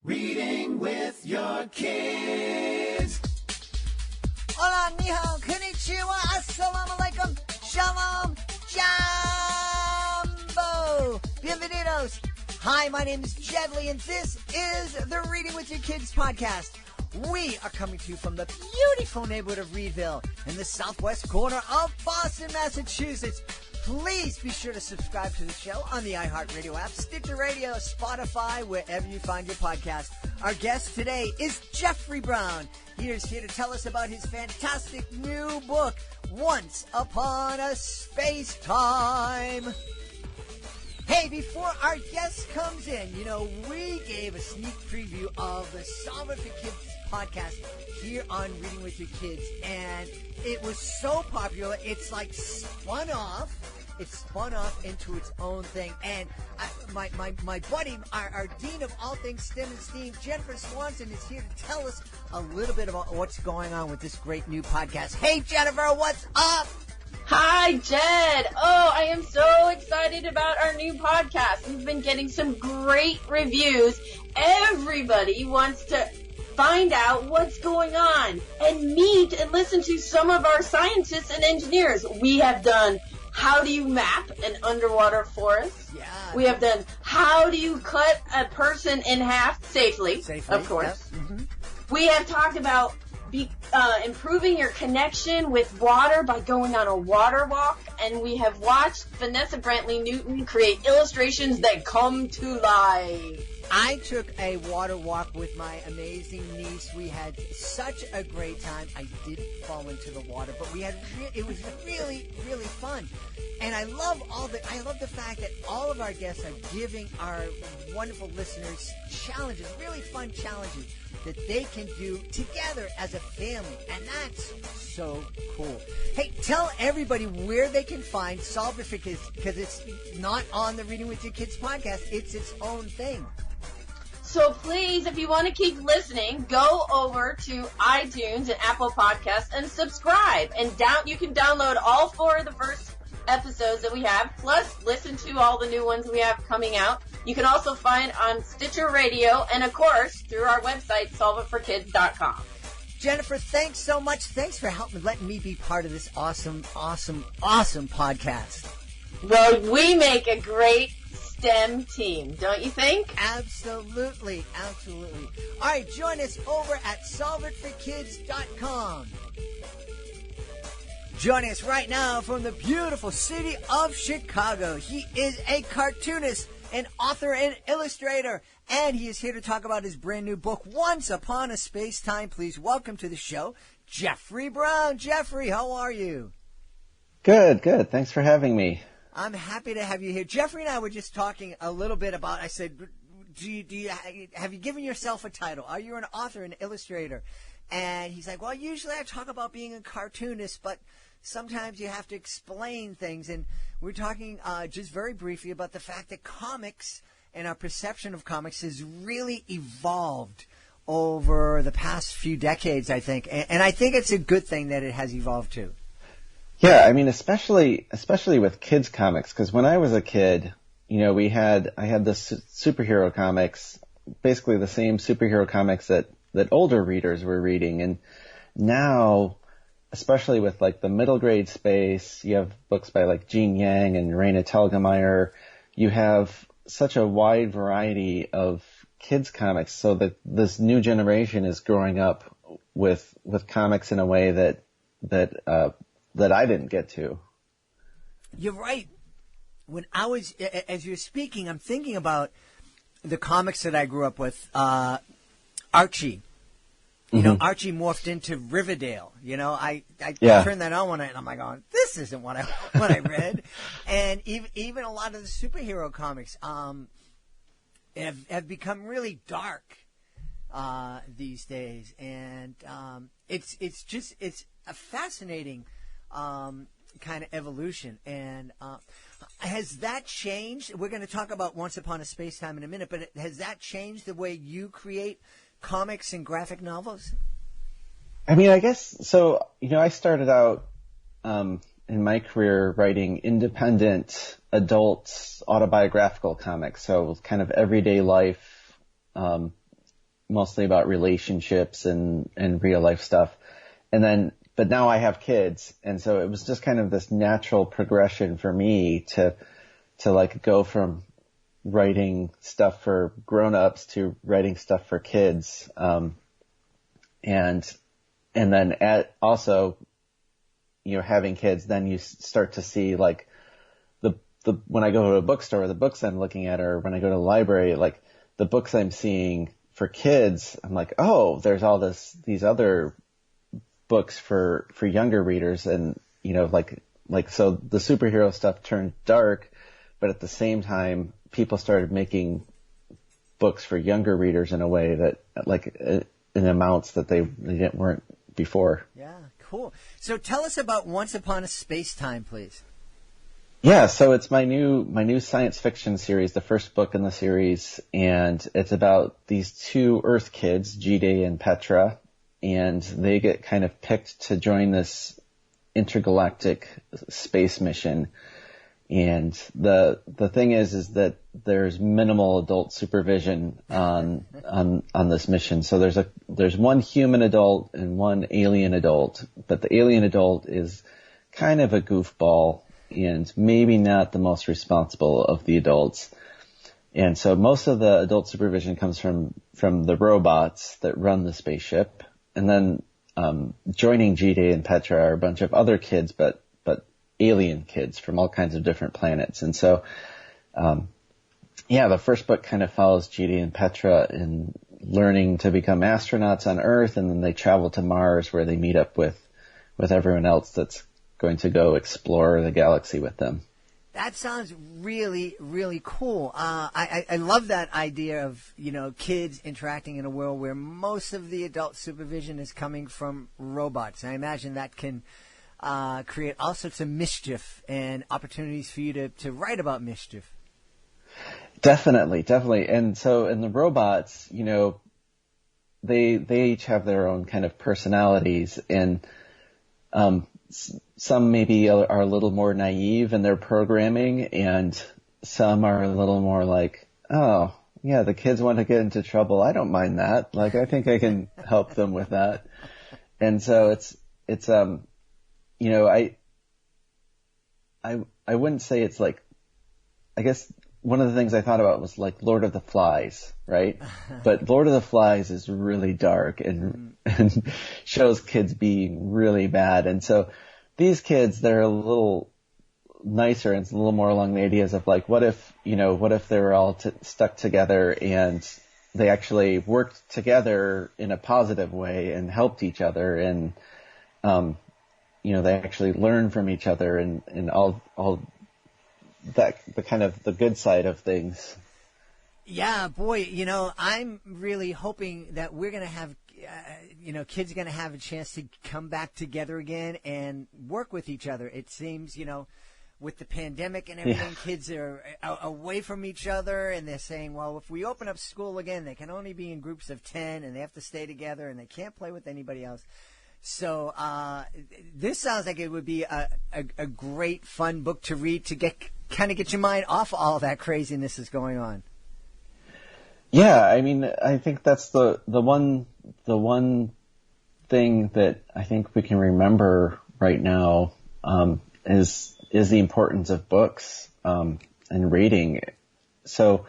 Reading with your kids. Hola, ni hao, konnichiwa, assalamu alaikum, shalom, jambo. Bienvenidos. Hi, my name is Jedley, and this is the Reading with Your Kids podcast. We are coming to you from the beautiful neighborhood of Reedville in the southwest corner of Boston, Massachusetts. Please be sure to subscribe to the show on the iHeartRadio app, Stitcher Radio, Spotify, wherever you find your podcast. Our guest today is Jeffrey Brown. He is here to tell us about his fantastic new book, Once Upon a Space Time. Hey, before our guest comes in, we gave a sneak preview of the Solve It for Kids podcast here on Reading with Your Kids, and it was so popular, it's like spun off. It spun off into its own thing. And my buddy, our dean of all things STEM and STEAM, Jennifer Swanson, is here to tell us a little bit about what's going on with this great new podcast. Hey, Jennifer, what's up? Hi, Jed. Oh, I am so excited about our new podcast. We've been getting some great reviews. Everybody wants to find out what's going on and meet and listen to some of our scientists and engineers. We have done how do you map an underwater forest? Yeah. We have done how do you cut a person in half safely, of course. Yep. Mm-hmm. We have talked about improving your connection with water by going on a water walk, and we have watched Vanessa Brantley Newton create illustrations that come to life. I took a water walk with my amazing niece. We had such a great time. I didn't fall into the water, but it was really, really fun. And I love the fact that all of our guests are giving our wonderful listeners challenges, really fun challenges that they can do together as a family. And that's so cool. Hey, tell everybody where they can find Solve It for Kids, because it's not on the Reading with Your Kids podcast. It's its own thing. So please, if you want to keep listening, go over to iTunes and Apple Podcasts and subscribe. And you can download all 4 of the first episodes that we have, plus listen to all the new ones we have coming out. You can also find on Stitcher Radio and, of course, through our website, solveitforkids.com. Jennifer, thanks so much. Thanks for letting me be part of this awesome, awesome, awesome podcast. Well, we make a great STEM team, don't you think? Absolutely, absolutely. All right, join us over at solveitforkids.com. Joining us right now from the beautiful city of Chicago, he is a cartoonist, an author, and illustrator, and he is here to talk about his brand new book, Once Upon a Space Time. Please welcome to the show, Jeffrey Brown. Jeffrey, how are you? Good. Thanks for having me. I'm happy to have you here. Jeffrey and I were just talking a little bit about, I said, have you given yourself a title? Are you an author and illustrator? And he's like, well, usually I talk about being a cartoonist, but sometimes you have to explain things. And we're talking just very briefly about the fact that comics and our perception of comics has really evolved over the past few decades, I think. And I think it's a good thing that it has evolved too. Yeah, I mean, especially with kids comics, because when I was a kid, I had the superhero comics, basically the same superhero comics that older readers were reading, and now, especially with like the middle grade space, you have books by like Gene Yang and Raina Telgemeier. You have such a wide variety of kids comics, so that this new generation is growing up with comics in a way that I didn't get to. You're right. As you're speaking, I'm thinking about the comics that I grew up with. Archie. Archie morphed into Riverdale. I turned that on one night and I'm like, this isn't what I read. And even a lot of the superhero comics have become really dark these days. And it's a fascinating kind of evolution. And has that changed? We're going to talk about Once Upon a Space Time in a minute, but has that changed the way you create comics and graphic novels? I mean, I guess so. I started out in my career writing independent adult autobiographical comics, so kind of everyday life mostly about relationships and real life stuff. But now I have kids, and so it was just kind of this natural progression for me to like go from writing stuff for grown-ups to writing stuff for kids. And then also, having kids, then you start to see like when I go to a bookstore, the books I'm looking at, or when I go to the library, like the books I'm seeing for kids, I'm like, oh, there's all these other books for younger readers. And, so the superhero stuff turned dark, but at the same time, people started making books for younger readers in a way that in amounts that they weren't before. Yeah, cool. So tell us about Once Upon a Space Time, please. Yeah, so it's my new science fiction series, the first book in the series, and it's about these two Earth kids, G-Day and Petra, and they get kind of picked to join this intergalactic space mission. And the thing is that there's minimal adult supervision on this mission. So there's one human adult and one alien adult, but the alien adult is kind of a goofball and maybe not the most responsible of the adults. And so most of the adult supervision comes from the robots that run the spaceship. And then joining G-Day and Petra are a bunch of other kids, but alien kids from all kinds of different planets. And so, the first book kind of follows G-Day and Petra in learning to become astronauts on Earth, and then they travel to Mars where they meet up with everyone else that's going to go explore the galaxy with them. That sounds really, really cool. I love that idea of, kids interacting in a world where most of the adult supervision is coming from robots. I imagine that can create all sorts of mischief and opportunities for you to write about mischief. Definitely. And so in the robots, they each have their own kind of personalities, and some maybe are a little more naive in their programming, and some are a little more like, oh, yeah, the kids want to get into trouble. I don't mind that. Like, I think I can help them with that. And so I wouldn't say it's like, I guess one of the things I thought about was like Lord of the Flies, right? But Lord of the Flies is really dark and shows kids being really bad. And so these kids, they're a little nicer, and it's a little more along the ideas of like, what if they were all stuck together and they actually worked together in a positive way and helped each other, and they actually learn from each other and all that, the kind of the good side of things. Yeah, boy, I'm really hoping that we're going to have, kids are going to have a chance to come back together again and work with each other. It seems, with the pandemic and everything, kids are away from each other, and they're saying, well, if we open up school again, they can only be in groups of 10, and they have to stay together, and they can't play with anybody else. So this sounds like it would be a great, fun book to read to get your mind off all that craziness that's going on. Yeah, I mean, I think that's the one thing that I think we can remember right now is the importance of books and reading. So,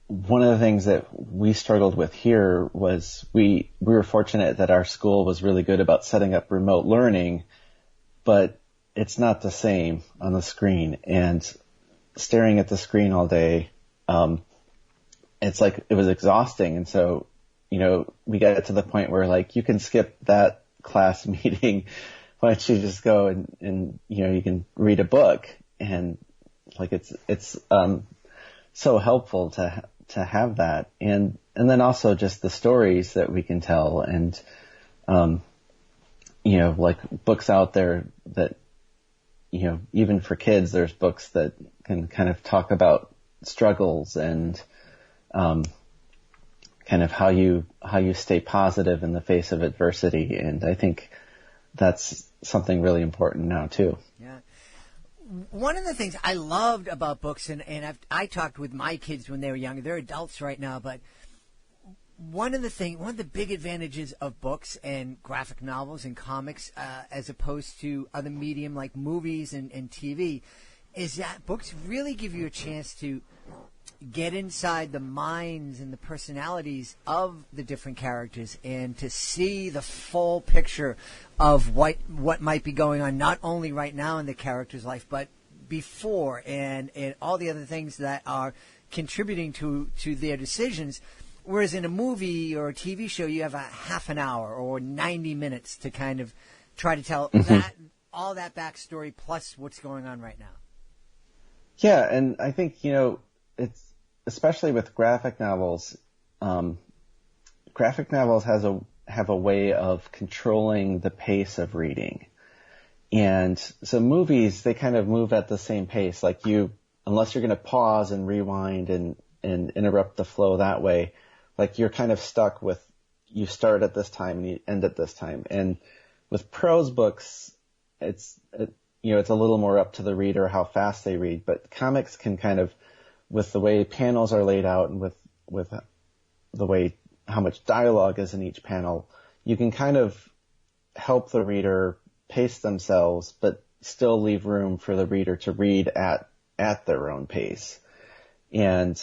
one of the things that we struggled with here was we were fortunate that our school was really good about setting up remote learning, but it's not the same on the screen. And staring at the screen all day, it's like it was exhausting. And so, we got to the point where like you can skip that class meeting. Why don't you just go and you can read a book, and like it's so helpful to have that, and then also just the stories that we can tell, and like books out there that even for kids, there's books that can kind of talk about struggles and kind of how you stay positive in the face of adversity, and I think that's something really important now too. Yeah. One of the things I loved about books, and I talked with my kids when they were younger. They're adults right now, but one of the big advantages of books and graphic novels and comics, as opposed to other medium like movies and TV, is that books really give you a chance to get inside the minds and the personalities of the different characters and to see the full picture of what might be going on, not only right now in the character's life, but before, and all the other things that are contributing to their decisions. Whereas in a movie or a TV show, you have a half an hour or 90 minutes to kind of try to tell all that backstory plus what's going on right now. Yeah, and I think, it's especially with graphic novels. Graphic novels have a way of controlling the pace of reading. And so movies, they kind of move at the same pace. Like unless you're going to pause and rewind and interrupt the flow that way, like you're kind of stuck with, you start at this time and you end at this time. And with prose books, it's a little more up to the reader how fast they read. But comics can kind of, with the way panels are laid out and with the way how much dialogue is in each panel, you can kind of help the reader pace themselves, but still leave room for the reader to read at their own pace. And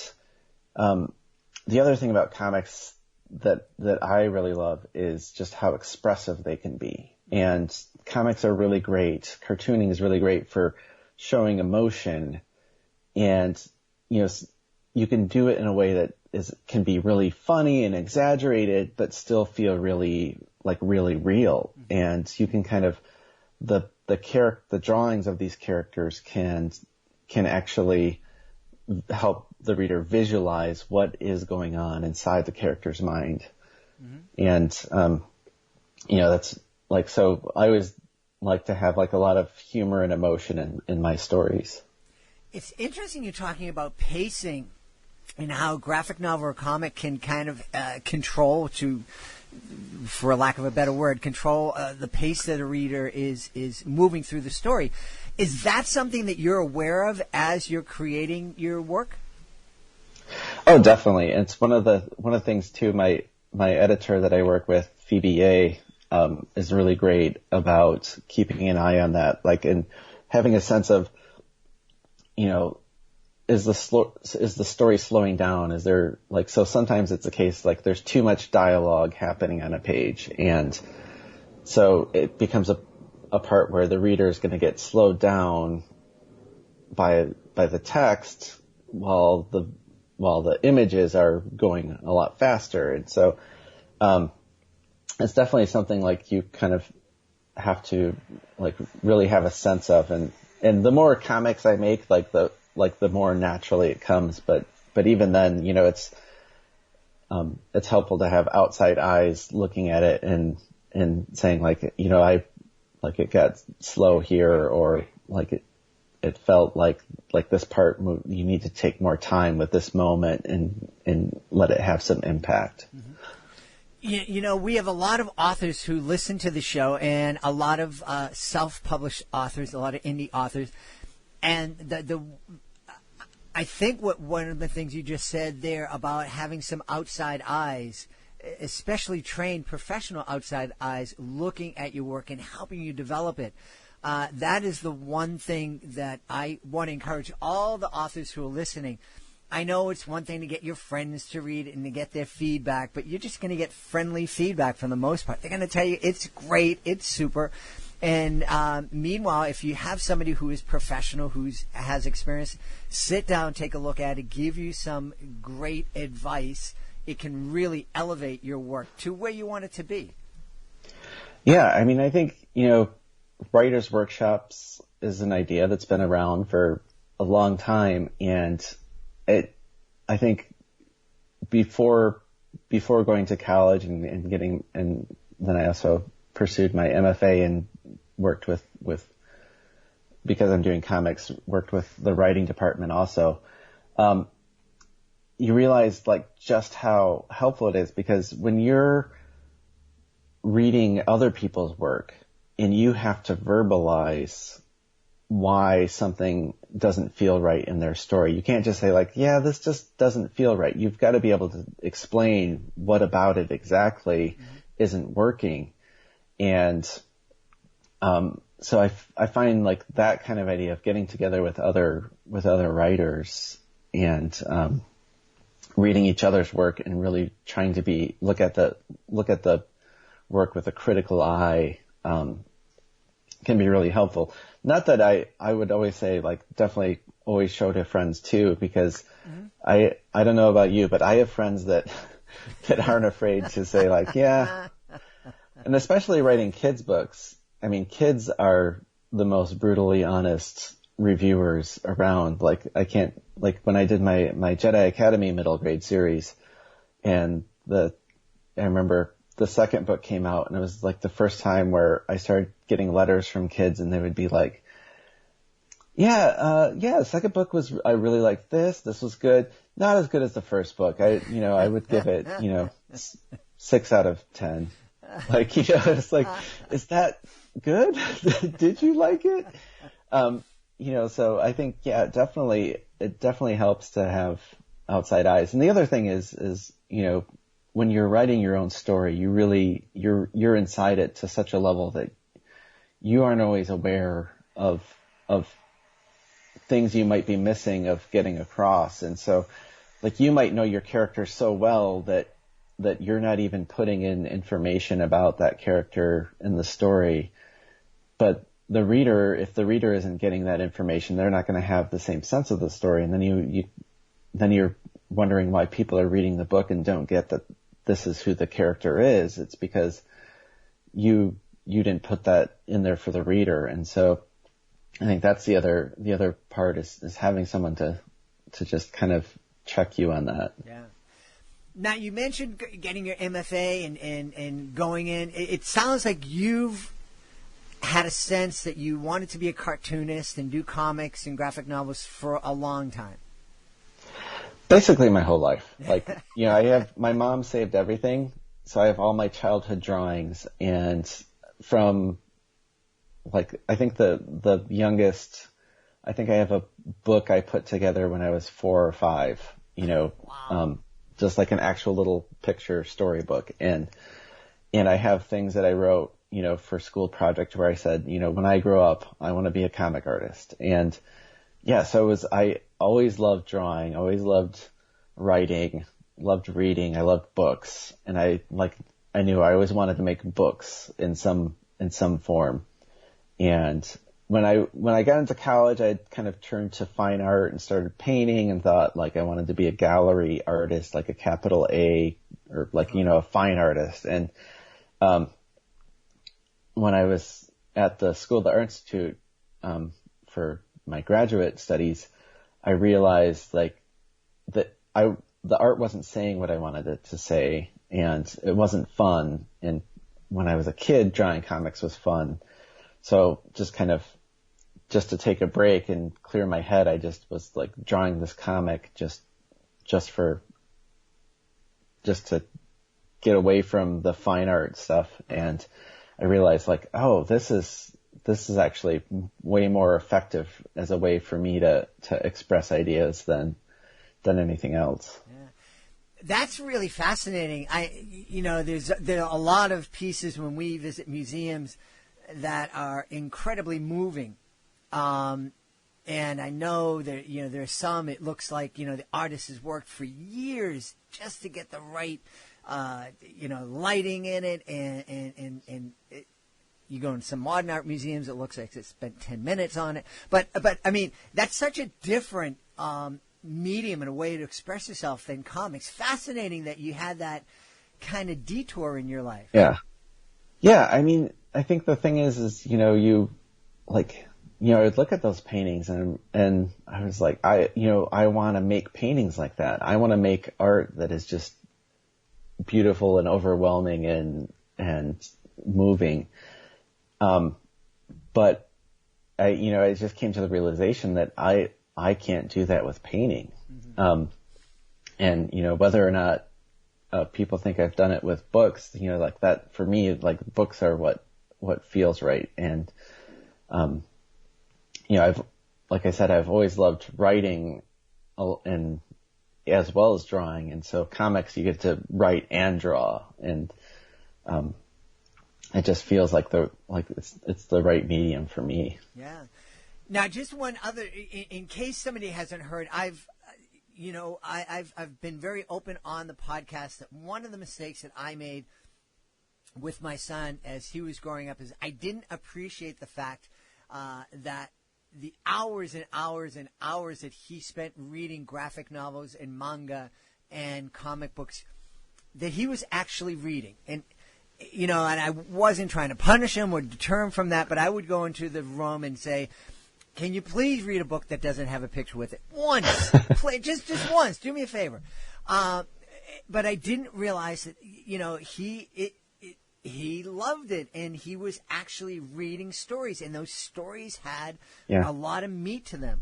the other thing about comics that I really love is just how expressive they can be. And comics are really great. Cartooning is really great for showing emotion. And, you can do it in a way that can be really funny and exaggerated, but still feel really real. And you can kind of, the drawings of these characters can actually help the reader visualize what is going on inside the character's mind. And, that's like, so I always like to have like a lot of humor and emotion in my stories. It's interesting you're talking about pacing and how graphic novel or comic can kind of control, for lack of a better word, control the pace that a reader is moving through the story. Is that something that you're aware of as you're creating your work? Oh, definitely. It's one of the things too. My editor that I work with, Phoebe Ye, is really great about keeping an eye on that, like, and having a sense of, is the story slowing down? Is there, like, so sometimes it's a case like there's too much dialogue happening on a page, and so it becomes a part where the reader is going to get slowed down by the text while the images are going a lot faster. And so it's definitely something like you kind of have to like really have a sense of, and the more comics I make, the more naturally it comes, but even then, it's helpful to have outside eyes looking at it and saying it got slow here, or like it felt like this part you need to take more time with this moment and let it have some impact. We have a lot of authors who listen to the show, and a lot of self-published authors, a lot of indie authors, and I think one of the things you just said there about having some outside eyes, especially trained professional outside eyes, looking at your work and helping you develop it. That is the one thing that I want to encourage all the authors who are listening. I know it's one thing to get your friends to read and to get their feedback, but you're just going to get friendly feedback for the most part. They're going to tell you it's great, it's super. And meanwhile, if you have somebody who is professional, who has experience, sit down, take a look at it, give you some great advice. It can really elevate your work to where you want it to be. Yeah, I mean, I think, writers' workshops is an idea that's been around for a long time, and I think before going to college and then I also pursued my MFA and worked with because I'm doing comics, worked with the writing department also. You realize like just how helpful it is, because when you're reading other people's work and you have to verbalize why something doesn't feel right in their story. You can't just say like, yeah, this just doesn't feel right. You've got to be able to explain what about it exactly isn't working. And so I find like that kind of idea of getting together with other writers and reading each other's work and really trying to look at the work with a critical eye can be really helpful. Not that I would always say like definitely always show to friends too, because I don't know about you, but I have friends that aren't afraid to say like, yeah. And especially writing kids books. I mean, kids are the most brutally honest reviewers around. Like I can't, like when I did my Jedi Academy middle grade series, and I remember the second book came out, and it was like the first time where I started getting letters from kids, and they would be like, the second book I really liked this was good. Not as good as the first book. I would give it, 6 out of 10. Like, it's like, is that good? Did you like it? So I think, it definitely helps to have outside eyes. And the other thing is, when you're writing your own story, you're inside it to such a level that you aren't always aware of things you might be missing of getting across. And so, like, you might know your character so well that you're not even putting in information about that character in the story. But if the reader isn't getting that information, they're not going to have the same sense of the story. And then you're wondering why people are reading the book and don't get that this is who the character is. It's because you didn't put that in there for the reader. And so I think that's the other part is having someone to just kind of check you on that. Yeah. Now, you mentioned getting your MFA and going in. It sounds like you've had a sense that you wanted to be a cartoonist and do comics and graphic novels for a long time. Basically my whole life. Like, my mom saved everything. So I have all my childhood drawings, and from like, I think the youngest, I think I have a book I put together when I was 4 or 5, Wow. Just like an actual little picture storybook. And I have things that I wrote, for school project where I said, when I grow up, I want to be a comic artist. And so I always loved drawing, always loved writing, loved reading. I loved books. And I knew I always wanted to make books in some form. And when I got into college, I kind of turned to fine art and started painting and thought like I wanted to be a gallery artist, like a capital A, or like, a fine artist. And, when I was at the School of the Art Institute, for my graduate studies, I realized like that the art wasn't saying what I wanted it to say, and it wasn't fun. And when I was a kid, drawing comics was fun. So just to take a break and clear my head, I just was like drawing this comic just to get away from the fine art stuff. And I realized like, oh, this is actually way more effective as a way for me to express ideas than anything else. Yeah. That's really fascinating. There are a lot of pieces when we visit museums that are incredibly moving. And I know that, there's some, it looks like, the artist has worked for years just to get the right, lighting in it. And you go in some modern art museums, it looks like they spent 10 minutes on it. But I mean, that's such a different, medium and a way to express yourself than comics. Fascinating that you had that kind of detour in your life. Yeah. Yeah. I mean, I think the thing is, I would look at those paintings and I was like, I want to make paintings like that. I want to make art that is just beautiful and overwhelming and moving. But I just came to the realization that I can't do that with painting. Mm-hmm. And whether or not, people think I've done it with books, like that for me, like books are what feels right. And, like I said, I've always loved writing and as well as drawing. And so comics, you get to write and draw. And, it just feels like it's the right medium for me. Yeah. Now, just one other, in case somebody hasn't heard, I've been very open on the podcast that one of the mistakes that I made with my son as he was growing up is I didn't appreciate the fact that the hours and hours and hours that he spent reading graphic novels and manga and comic books that he was actually reading. And and I wasn't trying to punish him or deter him from that, but I would go into the room and say, can you please read a book that doesn't have a picture with it? Once. just once. Do me a favor. But I didn't realize that, he loved it, and he was actually reading stories, and those stories had a lot of meat to them.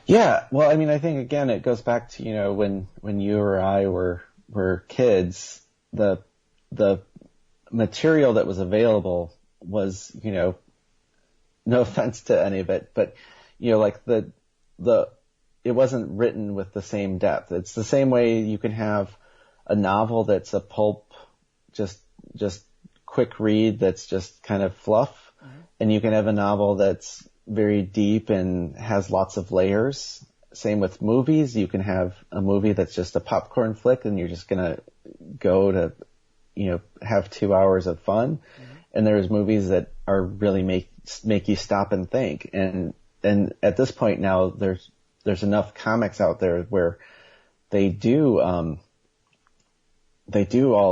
Yeah. Well, I mean, I think, again, it goes back to, when you or I were kids, the material that was available was, no offense to any of it, but, like it wasn't written with the same depth. It's the same way you can have a novel that's a pulp, just quick read that's just kind of fluff. Mm-hmm. And you can have a novel that's very deep and has lots of layers. Same with movies. You can have a movie that's just a popcorn flick and you're just going to go to, have 2 hours of fun. Mm-hmm. And there's movies that are really make you stop and think. And at this point now, there's enough comics out there where they do all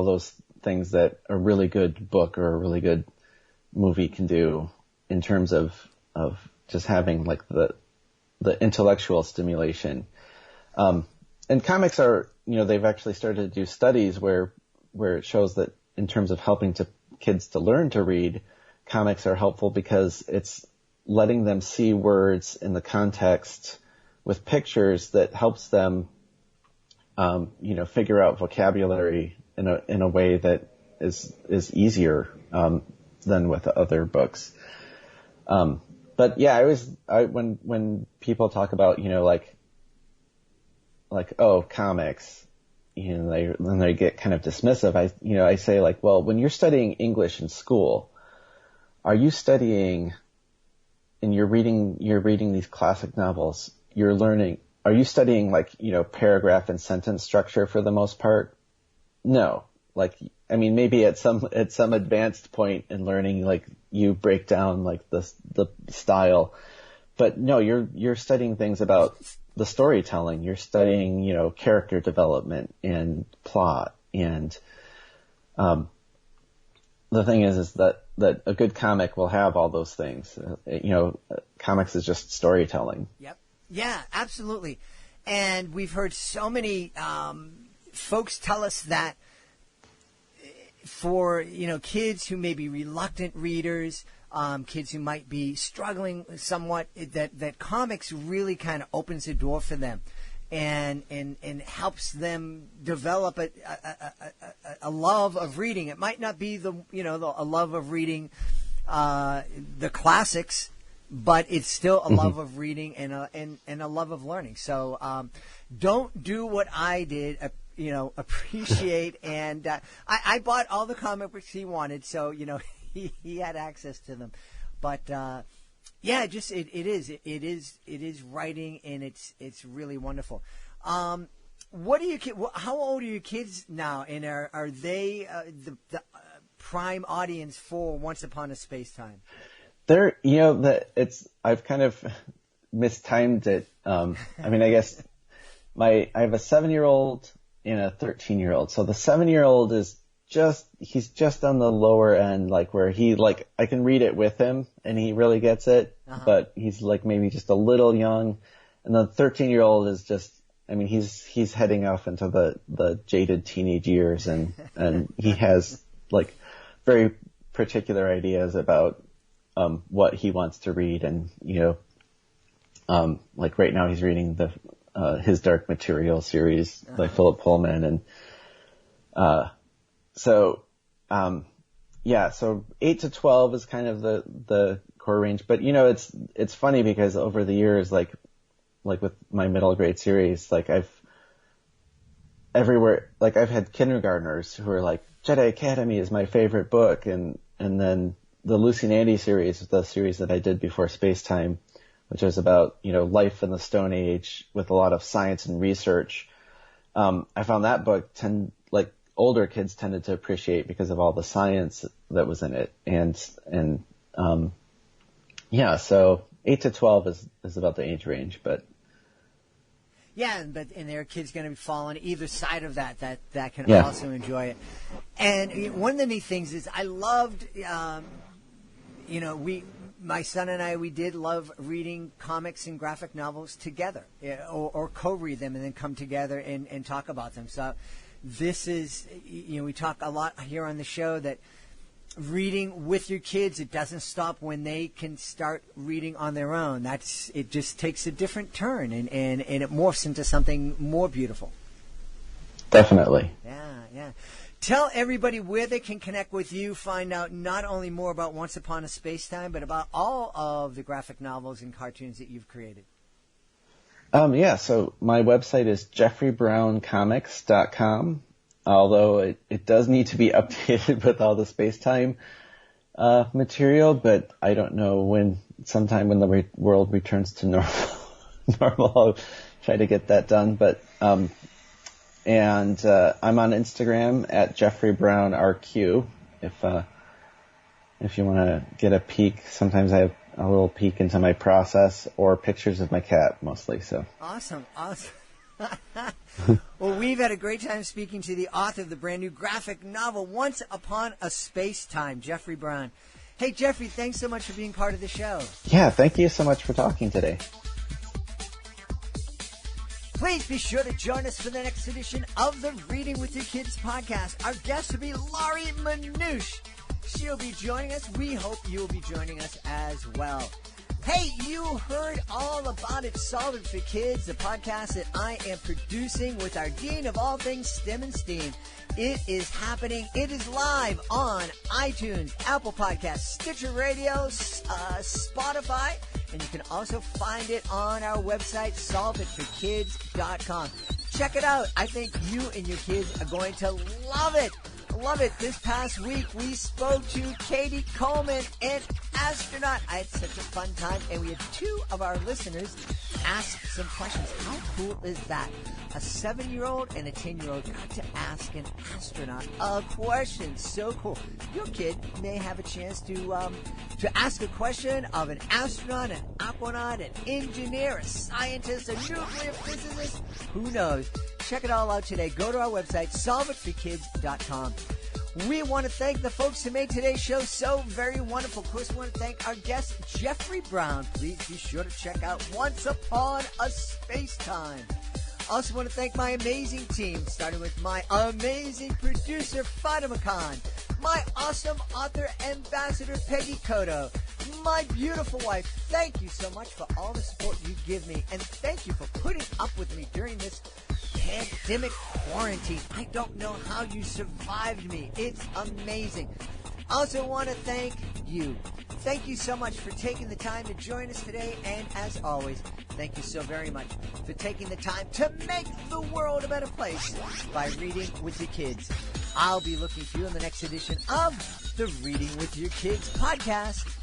those things that a really good book or a really good movie can do in terms of just having like the intellectual stimulation. And comics are, they've actually started to do studies where it shows that in terms of helping kids to learn to read, comics are helpful because it's letting them see words in the context with pictures that helps them, figure out vocabulary in a way that is easier than with other books. But yeah, when people talk about oh, comics, they get kind of dismissive. I say well, when you're studying English in school, are you studying and you're reading these classic novels? Are you studying paragraph and sentence structure for the most part? No. Maybe at some advanced point in learning, you break down the style, but no, you're studying things about the storytelling. You're studying, character development and plot. And, the thing is that a good comic will have all those things. Comics is just storytelling. Yep. Yeah, absolutely. And we've heard so many, folks tell us that, for kids who may be reluctant readers, kids who might be struggling somewhat, that comics really kind of opens the door for them, and helps them develop a love of reading. It might not be a love of reading the classics, but it's still a love of reading and a love of learning. So don't do what I did. Appreciate. And I bought all the comic books he wanted, so he had access to them. But yeah, just it is writing, and it's really wonderful. What do you? How old are your kids now? And are they the prime audience for Once Upon a Space Time? They're I've kind of mistimed it. I guess I have a 7-year-old and a 13-year-old. So the 7-year-old he's just on the lower end, where he, I can read it with him and he really gets it, but he's maybe just a little young. And the 13-year-old is just, he's heading off into the jaded teenage years, and he has very particular ideas about, what he wants to read. And, right now he's reading his Dark Material series by Philip Pullman. And, yeah, so 8 to 12 is kind of the core range. But, you know, it's funny because over the years, like with my middle grade series, like I've had kindergartners who are like, Jedi Academy is my favorite book. And then the Lucy and Andy series, the series that I did before Space Time, which was about, you know, life in the Stone Age with a lot of science and research. I found that book older kids tended to appreciate because of all the science that was in it. And yeah, so 8 to 12 is about the age range, but. Yeah, and there are kids going to fall on either side of that can Yeah. also enjoy it. And one of the neat things is I loved, my son and I, we did love reading comics and graphic novels together, or co-read them and then come together and talk about them. So this is, we talk a lot here on the show that reading with your kids, it doesn't stop when they can start reading on their own. It just takes a different turn and it morphs into something more beautiful. Definitely. Yeah. Tell everybody where they can connect with you, find out not only more about Once Upon a Space Time, but about all of the graphic novels and cartoons that you've created. Yeah, so my website is jeffreybrowncomics.com, although it does need to be updated with all the space-time material, but I don't know sometime when the world returns to normal, I'll try to get that done. But I'm on Instagram at jeffreybrownrq. If you want to get a peek, sometimes I have a little peek into my process or pictures of my cat mostly. So awesome. Well, we've had a great time speaking to the author of the brand new graphic novel, Once Upon a Space Time, Jeffrey Brown. Hey, Jeffrey, thanks so much for being part of the show. Yeah, thank you so much for talking today. Please be sure to join us for the next edition of the Reading with Your Kids podcast. Our guest will be Laurie Manouche. She'll be joining us. We hope you'll be joining us as well. Hey, you heard all about it. Solve It for Kids, the podcast that I am producing with our Dean of all things STEM and STEAM. It is happening. It is live on iTunes, Apple Podcasts, Stitcher Radio, Spotify, and you can also find it on our website, solveitforkids.com. Check it out. I think you and your kids are going to love it. Love it. This past week, we spoke to Katie Coleman, an astronaut. I had such a fun time, and we had 2 of our listeners ask some questions. How cool is that? A 7-year-old and a 10-year-old got to ask an astronaut a question. So cool. Your kid may have a chance to ask a question of an astronaut, an aquanaut, an engineer, a scientist, a nuclear physicist. Who knows? Check it all out today. Go to our website, solveitforkids.com. We want to thank the folks who made today's show so very wonderful. Of course, we want to thank our guest, Jeffrey Brown. Please be sure to check out Once Upon a Space Time. Also want to thank my amazing team, starting with my amazing producer, Fatima Khan, my awesome author ambassador, Peggy Cotto, my beautiful wife. Thank you so much for all the support you give me, and thank you for putting up with me during this pandemic quarantine. I don't know how you survived me. It's amazing. I also want to thank you. Thank you so much for taking the time to join us today. And as always, thank you so very much for taking the time to make the world a better place by reading with your kids. I'll be looking for you in the next edition of the Reading with Your Kids podcast.